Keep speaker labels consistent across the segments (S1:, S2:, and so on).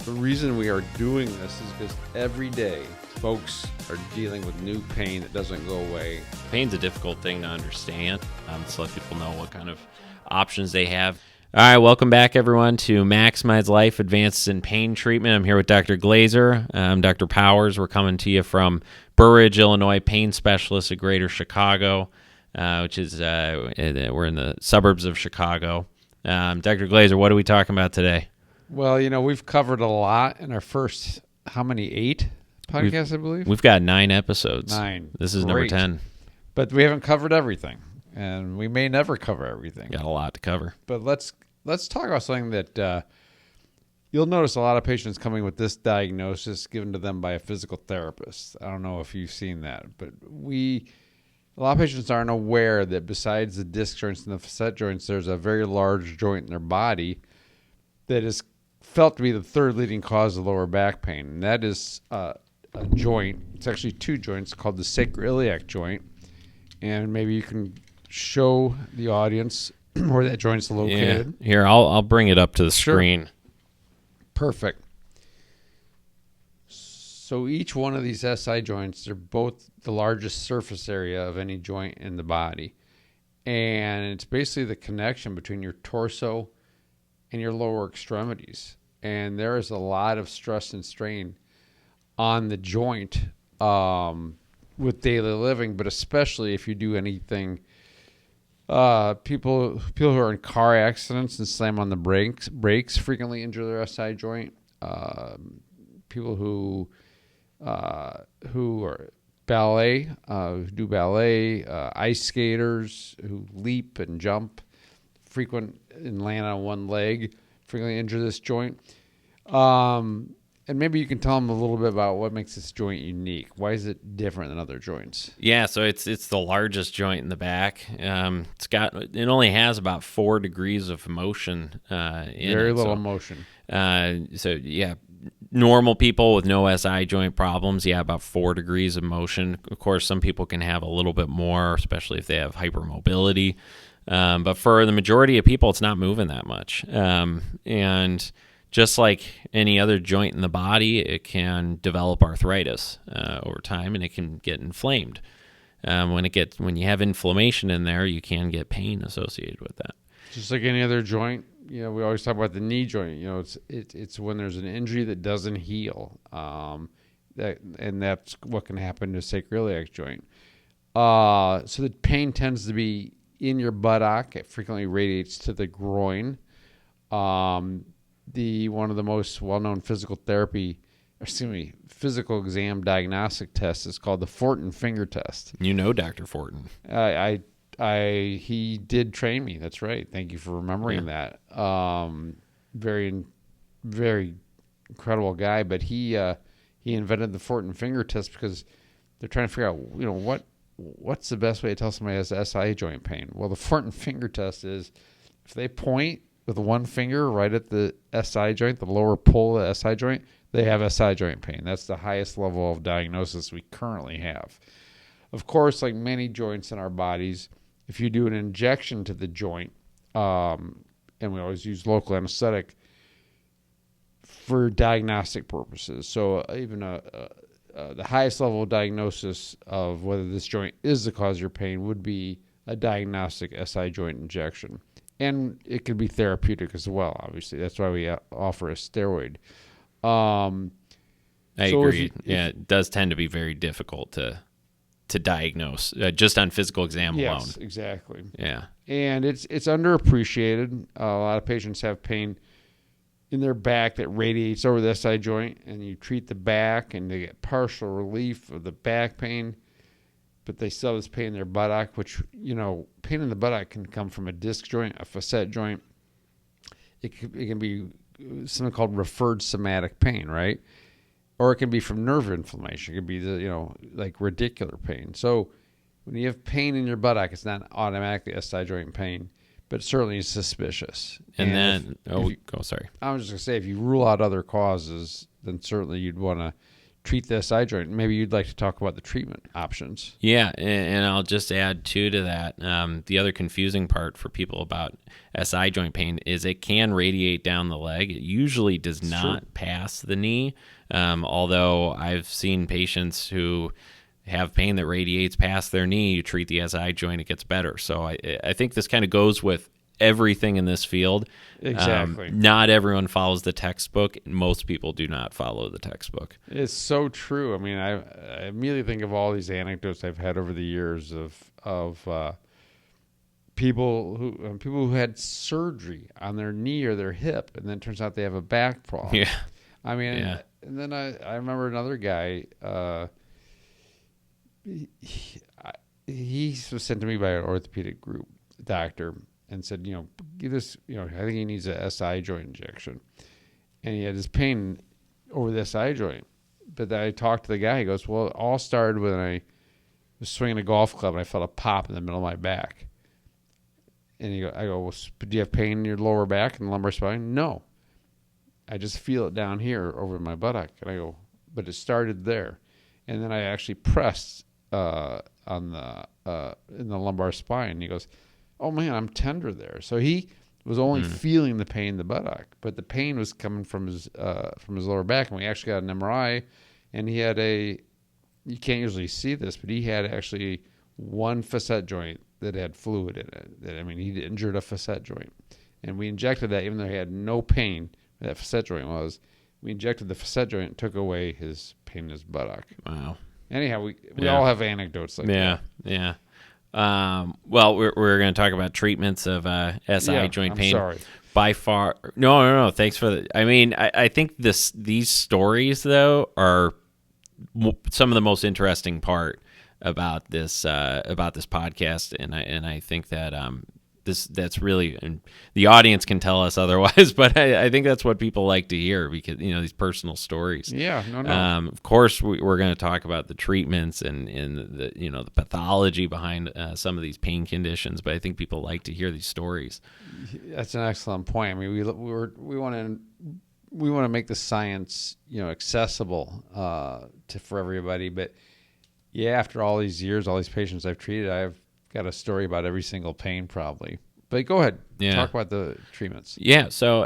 S1: The reason we are doing this is because every day folks are dealing with new pain that doesn't go away.
S2: Pain's a difficult thing to understand, so let people know what kind of options they have. All right, welcome back, everyone, to Maximize Life Advances in Pain Treatment. I'm here with Dr. Glazer. I'm Dr. Powers. We're coming to you from Burr Ridge, Illinois, pain specialist at Greater Chicago, which is we're in the suburbs of Chicago. Dr. Glazer, what are we talking about today?
S1: Well, we've covered a lot in our first, how many, 8 podcasts, I believe?
S2: We've got 9 episodes.
S1: 9.
S2: This is number 10.
S1: But we haven't covered everything, and we may never cover everything.
S2: Got a lot to cover.
S1: But let's talk about something that you'll notice a lot of patients coming with this diagnosis given to them by a physical therapist. I don't know if you've seen that, but a lot of patients aren't aware that besides the disc joints and the facet joints, there's a very large joint in their body that is felt to be the third leading cause of lower back pain. And that is a joint. It's actually 2 joints called the sacroiliac joint. And maybe you can show the audience where that joint's located.
S2: Yeah. Here, I'll bring it up to the screen.
S1: Perfect. So each one of these SI joints, they're both the largest surface area of any joint in the body. And it's basically the connection between your torso and your lower extremities. And there is a lot of stress and strain on the joint with daily living, but especially if you do anything. People who are in car accidents and slam on the brakes frequently injure their SI joint. People who are ballet, who do ballet, ice skaters who leap and jump, frequent and land on one leg, frequently injure this joint. And maybe you can tell them a little bit about what makes this joint unique. Why is it different than other joints?
S2: Yeah, so it's the largest joint in the back. It only has about 4 degrees of motion in it.
S1: Very little motion.
S2: Normal people with no SI joint problems, about 4 degrees of motion. Of course, some people can have a little bit more, especially if they have hypermobility. But for the majority of people, it's not moving that much. And just like any other joint in the body, it can develop arthritis over time, and it can get inflamed. When you have inflammation in there, you can get pain associated with that.
S1: Just like any other joint, we always talk about the knee joint. It's when there's an injury that doesn't heal, and that's what can happen to a sacroiliac joint. So the pain tends to be in your buttock. It frequently radiates to the groin. One of the most well-known physical exam diagnostic tests is called the Fortin finger test.
S2: You know Dr. Fortin.
S1: He did train me. That's right. Thank you for remembering that. Very, very incredible guy. But he invented the Fortin finger test because they're trying to figure out, what's the best way to tell somebody has SI joint pain? Well, the Fortin finger test is if they point with one finger right at the SI joint, the lower pole of the SI joint, they have SI joint pain. That's the highest level of diagnosis we currently have. Of course, like many joints in our bodies, if you do an injection to the joint, and we always use local anesthetic for diagnostic purposes. So even the highest level of diagnosis of whether this joint is the cause of your pain would be a diagnostic SI joint injection. And it could be therapeutic as well, obviously. That's why we offer a steroid.
S2: I agree. It does tend to be very difficult to diagnose just on physical exam alone.
S1: Yes, exactly.
S2: Yeah.
S1: And it's underappreciated. A lot of patients have pain in their back that radiates over the SI joint, and you treat the back, and they get partial relief of the back pain. But they still have this pain in their buttock, which, pain in the buttock can come from a disc joint, a facet joint. It can be something called referred somatic pain, right? Or it can be from nerve inflammation. It could be like radicular pain. So when you have pain in your buttock, it's not automatically SI joint pain, but certainly is suspicious.
S2: And
S1: sorry. I was just going to say, if you rule out other causes, then certainly you'd want to treat the SI joint. Maybe you'd like to talk about the treatment options.
S2: Yeah, and I'll just add too to that. The other confusing part for people about SI joint pain is it can radiate down the leg. It usually does not pass the knee, although I've seen patients who have pain that radiates past their knee. You treat the SI joint, it gets better. So I think this kind of goes with everything in this field.
S1: Exactly.
S2: Not everyone follows the textbook. Most people do not follow the textbook.
S1: It's so true. I mean, I immediately think of all these anecdotes I've had over the years of people who had surgery on their knee or their hip, and then it turns out they have a back problem.
S2: Yeah.
S1: I mean,
S2: Yeah.
S1: and then I remember another guy. He was sent to me by an orthopedic group doctor and said, give this, I think he needs a SI joint injection. And he had this pain over the SI joint. But then I talked to the guy. He goes, well, it all started when I was swinging a golf club and I felt a pop in the middle of my back. And I go, well, do you have pain in your lower back and lumbar spine? No. I just feel it down here over my buttock. And I go, but it started there. And then I actually pressed in the lumbar spine. And he goes, oh man, I'm tender there. So he was only feeling the pain in the buttock, but the pain was coming from his lower back. And we actually got an MRI, and he had you can't usually see this, but he had actually one facet joint that had fluid in it. He'd injured a facet joint, and we injected that even though he had no pain. That facet joint was. We injected the facet joint and took away his pain in his buttock.
S2: Wow.
S1: Anyhow, we all have anecdotes like that.
S2: Yeah. Well, we're going to talk about treatments of SI joint pain.
S1: I'm sorry.
S2: By far, no. Thanks for the. I think these stories though are some of the most interesting part about this podcast, and I think that that's really, and the audience can tell us otherwise, but I think that's what people like to hear, because these personal stories.
S1: Yeah, no.
S2: Of course, we're going to talk about the treatments and the the pathology behind some of these pain conditions, but I think people like to hear these stories.
S1: That's an excellent point. I mean, we want to make the science accessible for everybody, but yeah, after all these years, all these patients I've treated, I've got a story about every single pain probably. But go ahead.
S2: Yeah.
S1: Talk about the treatments.
S2: Yeah. So,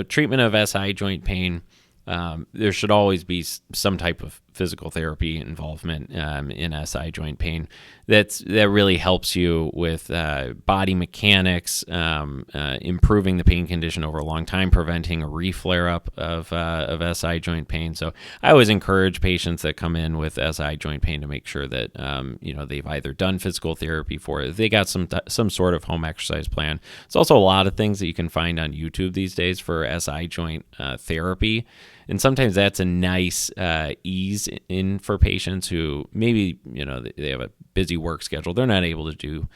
S2: treatment of SI joint pain, there should always be some type of physical therapy involvement in SI joint pain. That really helps you with body mechanics, improving the pain condition over a long time, preventing a reflare-up of SI joint pain. So I always encourage patients that come in with SI joint pain to make sure that they've either done physical therapy for it, they got some sort of home exercise plan. There's also a lot of things that you can find on YouTube these days for SI joint therapy. And sometimes that's a nice ease in for patients who maybe, they have a busy work schedule. They're not able to do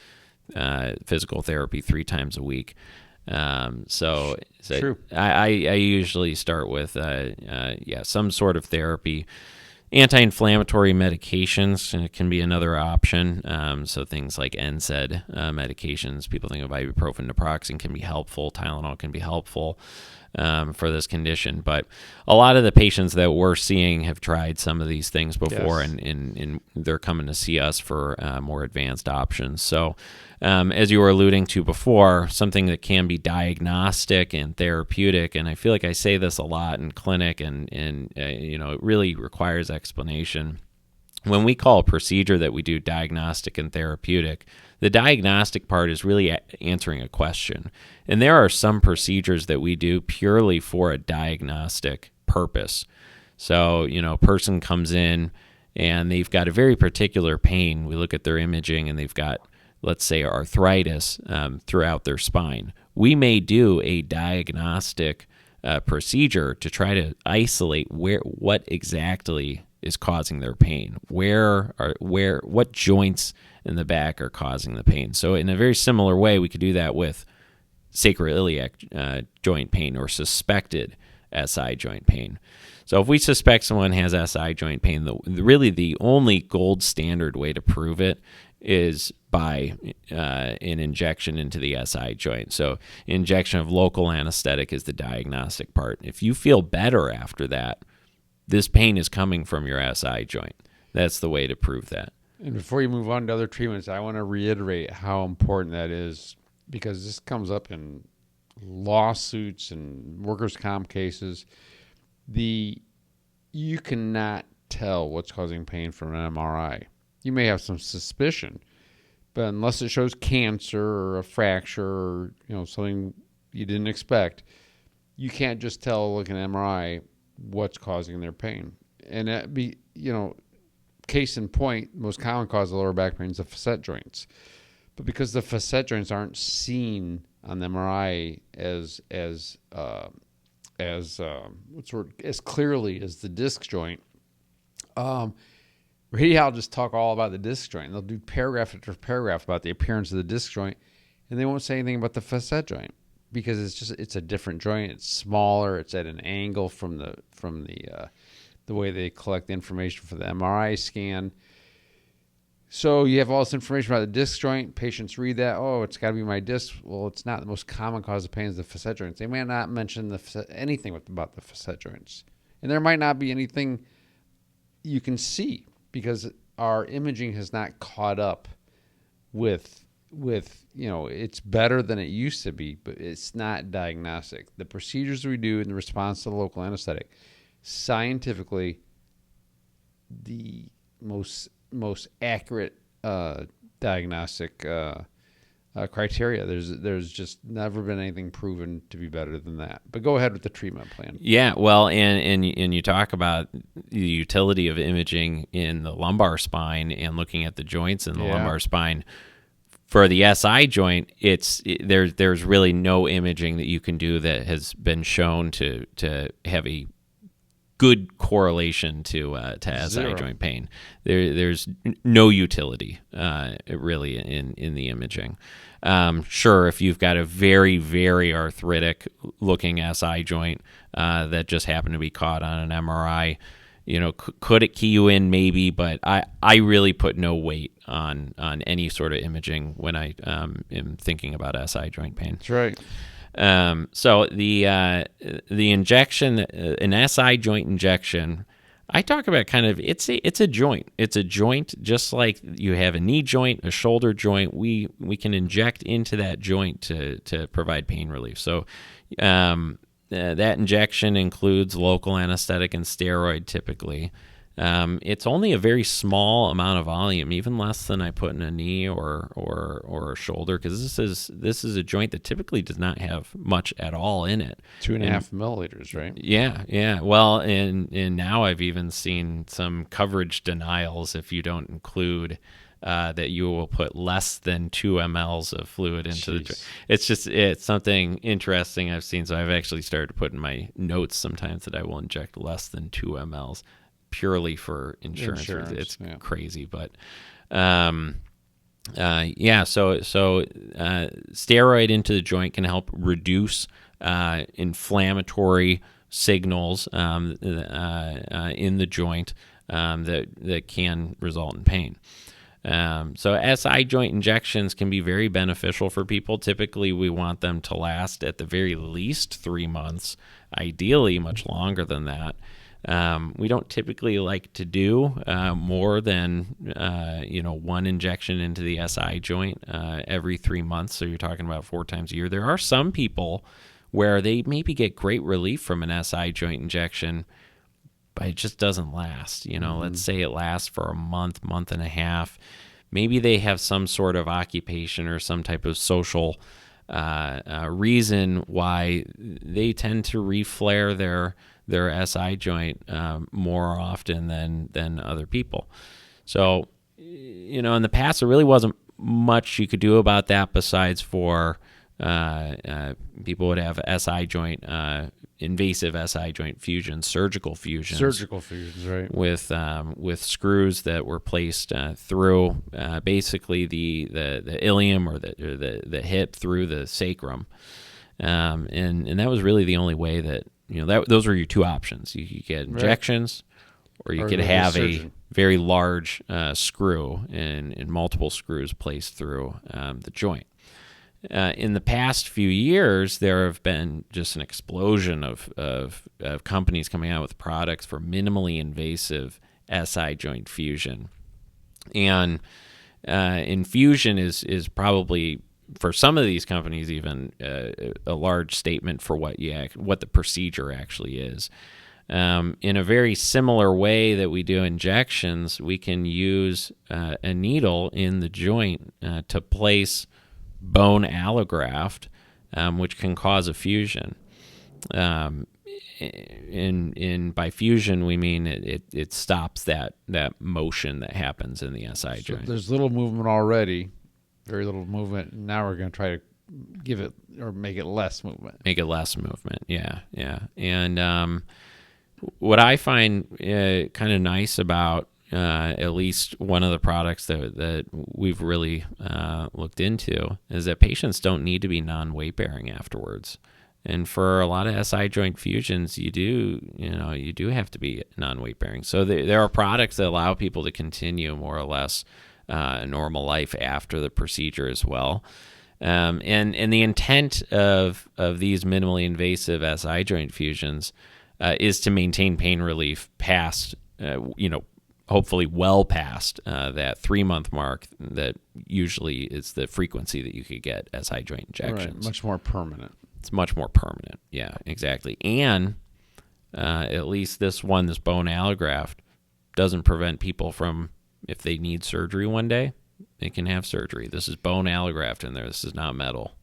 S2: physical therapy 3 times a week. So
S1: True.
S2: I usually start with, some sort of therapy. Anti-inflammatory medications can be another option. So things like NSAID medications, people think of ibuprofen, naproxen can be helpful. Tylenol can be helpful for this condition. But a lot of the patients that we're seeing have tried some of these things before,
S1: Yes.
S2: and they're coming to see us for more advanced options. So as you were alluding to before, something that can be diagnostic and therapeutic, and I feel like I say this a lot in clinic, and it really requires explanation. When we call a procedure that we do diagnostic and therapeutic, the diagnostic part is really answering a question. And there are some procedures that we do purely for a diagnostic purpose. So, a person comes in and they've got a very particular pain. We look at their imaging and they've got, let's say, arthritis throughout their spine. We may do a diagnostic procedure to try to isolate what exactly is causing their pain. What joints in the back are causing the pain. So in a very similar way, we could do that with sacroiliac joint pain or suspected SI joint pain. So if we suspect someone has SI joint pain, really the only gold standard way to prove it is by an injection into the SI joint. So injection of local anesthetic is the diagnostic part. If you feel better after that, this pain is coming from your SI joint. That's the way to prove that.
S1: And before you move on to other treatments, I want to reiterate how important that is, because this comes up in lawsuits and workers' comp cases. You cannot tell what's causing pain from an MRI. You may have some suspicion, but unless it shows cancer or a fracture or something you didn't expect, you can't just tell looking at MRI what's causing their pain. And that case in point, most common cause of lower back pain is the facet joints. But because the facet joints aren't seen on the MRI as clearly as the disc joint, radiologists talk all about the disc joint. They'll do paragraph after paragraph about the appearance of the disc joint, and they won't say anything about the facet joint because it's a different joint. It's smaller. It's at an angle from the way they collect the information for the MRI scan. So you have all this information about the disc joint. Patients read that, oh, it's got to be my disc. Well, it's not. The most common cause of pain is the facet joints. They may not mention anything about the facet joints. And there might not be anything you can see because our imaging has not caught up with it's better than it used to be, but it's not diagnostic. The procedures we do in the response to the local anesthetic, scientifically, the most accurate diagnostic criteria. There's just never been anything proven to be better than that. But go ahead with the treatment plan.
S2: Yeah, well, and you talk about the utility of imaging in the lumbar spine and looking at the joints in the lumbar spine. For the SI joint, there's really no imaging that you can do that has been shown to have a good correlation to SI joint pain. There's no utility really in the imaging. Sure, if you've got a very, very arthritic looking SI joint that just happened to be caught on an MRI, could it key you in? Maybe, but I really put no weight on any sort of imaging when I am thinking about SI joint pain.
S1: That's right.
S2: So the injection, an SI joint injection, I talk about kind of it's a joint. It's a joint just like you have a knee joint, a shoulder joint. We can inject into that joint to provide pain relief. So that injection includes local anesthetic and steroid typically. It's only a very small amount of volume, even less than I put in a knee or a shoulder, because this is a joint that typically does not have much at all in it.
S1: 2.5 milliliters, right?
S2: Yeah. Well, and now I've even seen some coverage denials if you don't include that you will put less than 2 mLs of fluid into the joint. It's something interesting I've seen. So I've actually started to put in my notes sometimes that I will inject less than 2 mLs. Purely for insurance. It's crazy, but so steroid into the joint can help reduce inflammatory signals in the joint that can result in pain. So SI joint injections can be very beneficial for people. Typically, we want them to last at the very least 3 months, ideally much longer than that. We don't typically like to do more than one injection into the SI joint every 3 months. So you're talking about 4 times a year. There are some people where they maybe get great relief from an SI joint injection, but it just doesn't last. Let's say it lasts for a month and a half. Maybe they have some sort of occupation or some type of social reason why they tend to reflare their SI joint more often than other people. So, in the past, there really wasn't much you could do about that besides for people would have SI joint, invasive SI joint fusions, surgical fusions.
S1: Surgical fusions, right.
S2: With screws that were placed through basically the ilium or the hip through the sacrum. And that was really the only way that, those were your 2 options. You could get injections, or you could have a very large screw and multiple screws placed through the joint. In the past few years, there have been just an explosion of companies coming out with products for minimally invasive SI joint fusion. And infusion is probably, for some of these companies, even a large statement for what the procedure actually is. In a very similar way that we do injections, we can use a needle in the joint to place bone allograft, which can cause a fusion. By fusion, we mean it stops that motion that happens in the SI joint.
S1: There's little movement already, very little movement. Now we're going to try to give it or make it less movement.
S2: Make it less movement, yeah. And what I find kind of nice about at least one of the products that we've really looked into is that patients don't need to be non-weight bearing afterwards. And for a lot of SI joint fusions, you do have to be non-weight bearing. So there are products that allow people to continue more or less a normal life after the procedure as well. And the intent of these minimally invasive SI joint fusions is to maintain pain relief past, hopefully well past that 3-month mark that usually is the frequency that you could get SI joint injections.
S1: Right, much more permanent.
S2: It's much more permanent. Yeah, exactly. And at least this bone allograft doesn't prevent people from, if they need surgery one day, they can have surgery. This is bone allograft in there. This is not metal.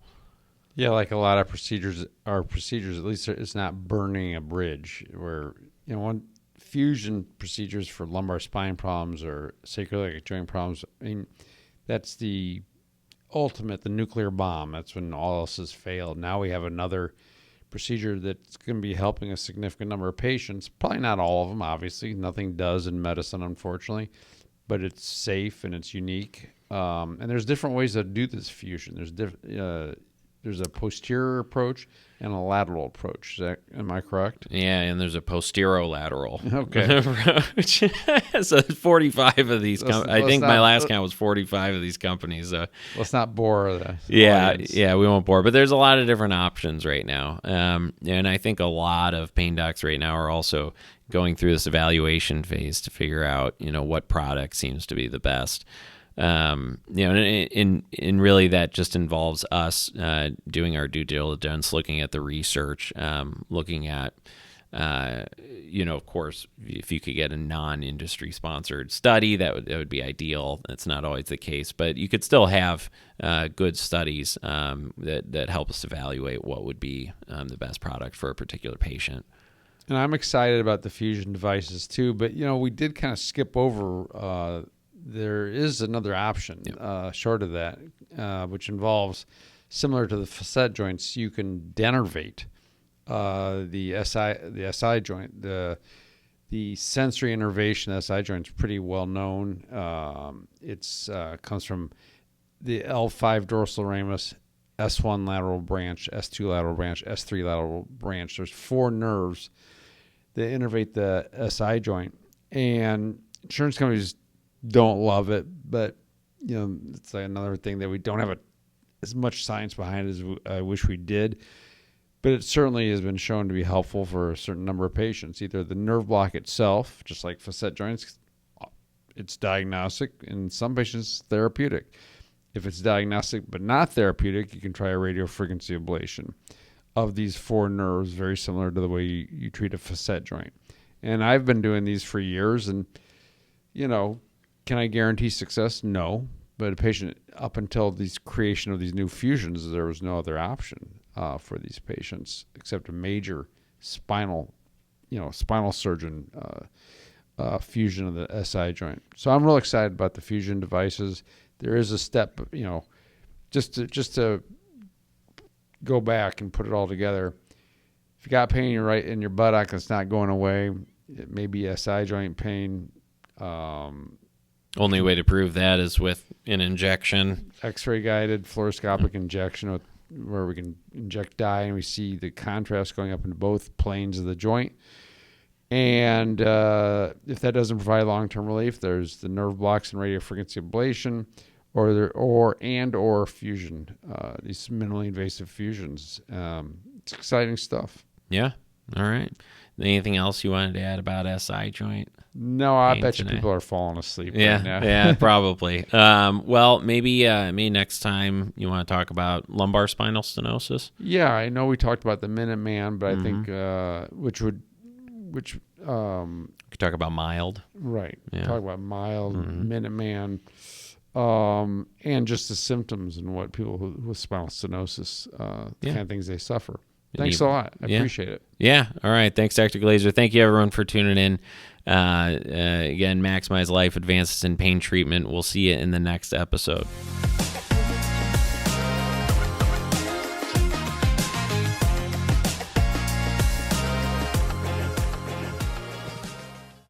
S1: Yeah, like a lot of procedures, at least it's not burning a bridge where, one fusion procedures for lumbar spine problems or sacroiliac joint problems, I mean, that's the ultimate, the nuclear bomb. That's when all else has failed. Now we have another procedure that's going to be helping a significant number of patients. Probably not all of them, obviously. Nothing does in medicine, unfortunately, but it's safe and it's unique. And there's different ways to do this fusion. There's a posterior approach and a lateral approach. Am I correct?
S2: Yeah, and there's a posterolateral
S1: approach.
S2: So 45 of these. I think my last count was 45 of these companies.
S1: Let's not bore the
S2: audience. Yeah, we won't bore. But there's a lot of different options right now, and I think a lot of pain docs right now are also going through this evaluation phase to figure out, what product seems to be the best. And really that just involves us doing our due diligence, looking at the research, looking at, of course, if you could get a non-industry sponsored study, that would be ideal. That's not always the case, but you could still have good studies that help us evaluate what would be the best product for a particular patient.
S1: And I'm excited about the fusion devices too, but we did kind of skip over. There is another option short of that, which involves, similar to the facet joints, you can denervate the SI joint. The sensory innervation of the SI joint is pretty well known. It's comes from the L5 dorsal ramus, S1 lateral branch, S2 lateral branch, S3 lateral branch. There's 4 nerves that innervate the SI joint, and insurance companies don't love it, but it's like another thing that we don't have as much science behind as I wish we did. But it certainly has been shown to be helpful for a certain number of patients. Either the nerve block itself, just like facet joints, it's diagnostic. In some patients, therapeutic. If it's diagnostic but not therapeutic, you can try a radiofrequency ablation of these 4 nerves, very similar to the way you treat a facet joint. And I've been doing these for years, and can I guarantee success? No. But a patient, up until the creation of these new fusions, there was no other option for these patients except a major spinal surgeon fusion of the SI joint. So I'm real excited about the fusion devices. There is a step, just to go back and put it all together. If you got pain in your buttock that's not going away, it may be SI joint pain.
S2: Only way to prove that is with an injection.
S1: X-ray guided fluoroscopic injection where we can inject dye and we see the contrast going up into both planes of the joint. And if that doesn't provide long-term relief, there's the nerve blocks and radiofrequency ablation, or fusion. These minimally invasive fusions. It's exciting stuff.
S2: Yeah. All right. Anything else you wanted to add about SI joint?
S1: No, I
S2: pain
S1: bet you
S2: today?
S1: people are falling asleep
S2: Yeah,
S1: right now.
S2: yeah, probably. Well, maybe next time you want to talk about lumbar spinal stenosis.
S1: Yeah, I know we talked about the Minuteman, but I think
S2: Could talk about mild.
S1: right.
S2: Yeah.
S1: Talk about mild Minuteman, and just the symptoms and what people with spinal stenosis, the kind of things they suffer. Thanks a lot. I appreciate it.
S2: Yeah. All right. Thanks, Dr. Glazer. Thank you, everyone, for tuning in. Again, Maximize Life Advances in Pain Treatment. We'll see you in the next episode.